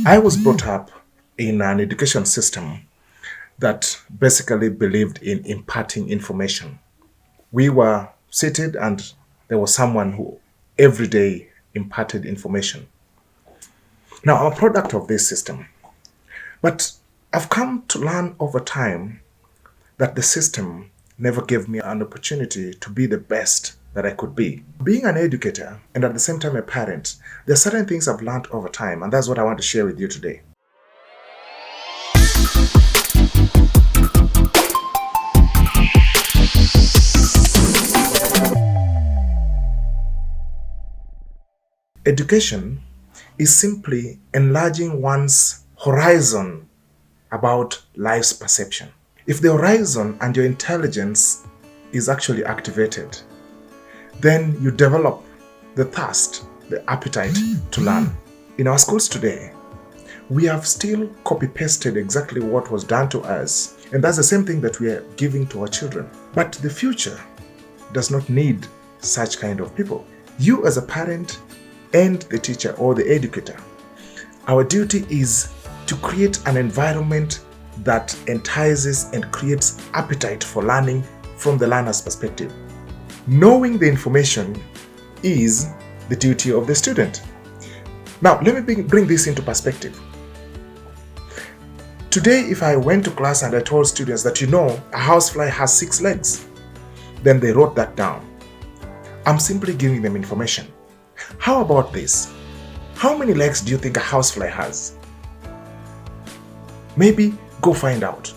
I was brought up in an education system that basically believed in imparting information. We were seated and there was someone who every day imparted information. Now, I'm a product of this system, but I've come to learn over time that the system never gave me an opportunity to be the best that I could be. Being an educator and at the same time a parent, there are certain things I've learned over time, and that's what I want to share with you today. Education is simply enlarging one's horizon about life's perception. If the horizon and your intelligence is actually activated, then you develop the thirst, the appetite to learn. In our schools today, we have still copy-pasted exactly what was done to us, and that's the same thing that we are giving to our children. But the future does not need such kind of people. You as a parent and the teacher or the educator, our duty is to create an environment that entices and creates appetite for learning from the learner's perspective. Knowing the information is the duty of the student. Now, let me bring this into perspective. Today, if I went to class and I told students that a housefly has 6 legs, then they wrote that down. I'm simply giving them information. How about this? How many legs do you think a housefly has? Maybe go find out.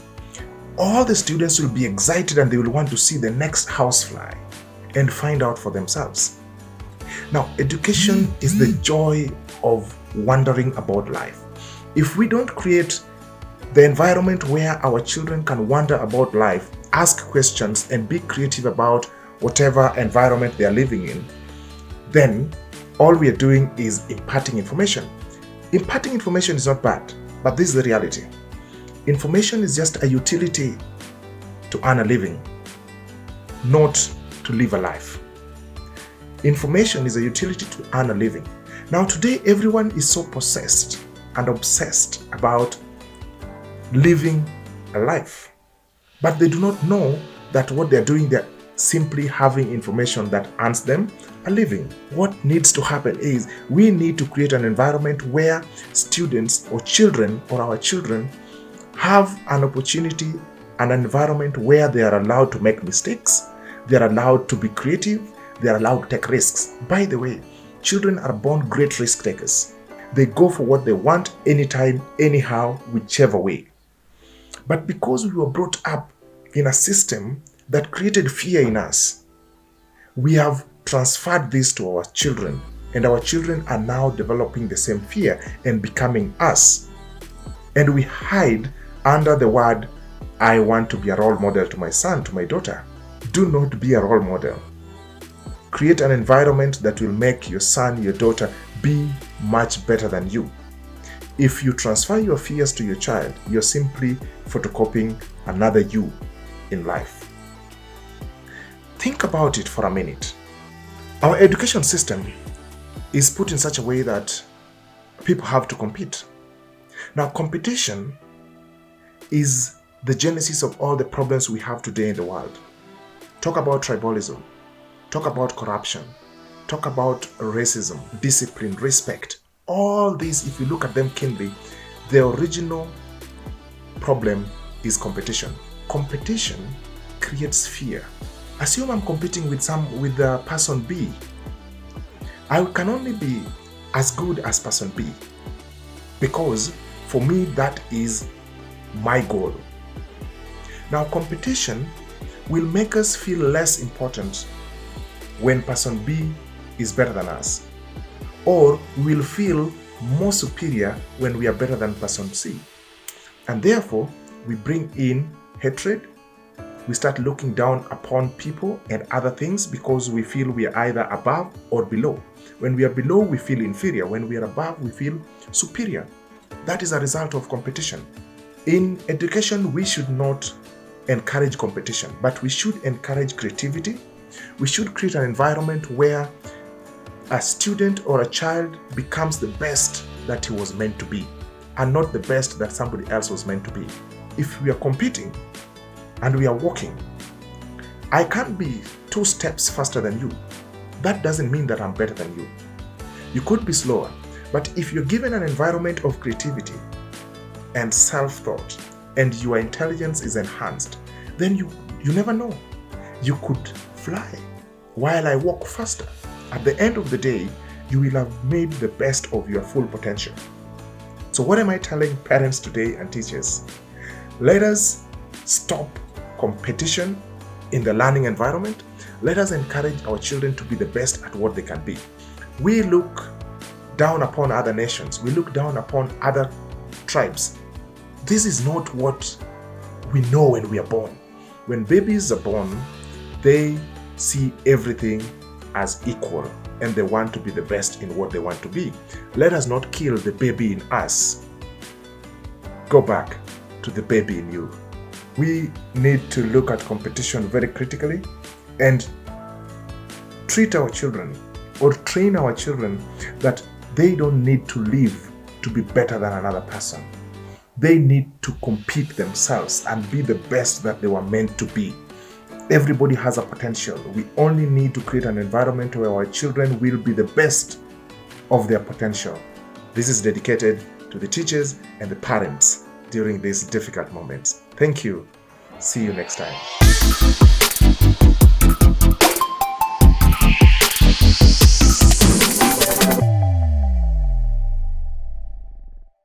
All the students will be excited and they will want to see the next housefly and find out for themselves. Now, education is the joy of wondering about life. If we don't create the environment where our children can wonder about life, ask questions, and be creative about whatever environment they are living in, then all we are doing is imparting information. Imparting information is not bad, but this is the reality. Information is just a utility to earn a living, not to live a life. Information is a utility to earn a living. Now today, everyone is so possessed and obsessed about living a life, but they do not know that what they're doing, they're simply having information that earns them a living. What needs to happen is we need to create an environment where students or children or our children have an opportunity, an environment where they are allowed to make mistakes, they are allowed to be creative, they are allowed to take risks. By the way, children are born great risk takers. They go for what they want anytime, anyhow, whichever way. But because we were brought up in a system that created fear in us, we have transferred this to our children, and our children are now developing the same fear and becoming us. And we hide under the word, I want to be a role model to my son, to my daughter. Do not be a role model. Create an environment that will make your son, your daughter be much better than you. If you transfer your fears to your child, you're simply photocopying another you in life. Think about it for a minute. Our education system is put in such a way that people have to compete. Now, competition is the genesis of all the problems we have today in the world. Talk about tribalism, talk about corruption, talk about racism, discipline, respect. All these, if you look at them keenly, the original problem is competition. Competition creates fear. Assume I'm competing with person B. I can only be as good as person B because for me that is my goal. Now, competition will make us feel less important when person B is better than us, or we will feel more superior when we are better than person C. And therefore, we bring in hatred. We start looking down upon people and other things because we feel we are either above or below. When we are below, we feel inferior. When we are above, we feel superior. That is a result of competition. In education, we should not encourage competition, but we should encourage creativity. We should create an environment where a student or a child becomes the best that he was meant to be and not the best that somebody else was meant to be. If we are competing and we are walking, I can't be 2 steps faster than you. That doesn't mean that I'm better than you. You could be slower, but if you're given an environment of creativity and self-thought and your intelligence is enhanced, then you never know. You could fly while I walk faster. At the end of the day, you will have made the best of your full potential. So what am I telling parents today and teachers? Let us stop competition in the learning environment. Let us encourage our children to be the best at what they can be. We look down upon other nations. We look down upon other tribes. This is not what we know when we are born. When babies are born, they see everything as equal and they want to be the best in what they want to be. Let us not kill the baby in us. Go back to the baby in you. We need to look at competition very critically and treat our children or train our children that they don't need to live to be better than another person. They need to compete themselves and be the best that they were meant to be. Everybody has a potential. We only need to create an environment where our children will be the best of their potential. This is dedicated to the teachers and the parents during these difficult moments. Thank you. See you next time.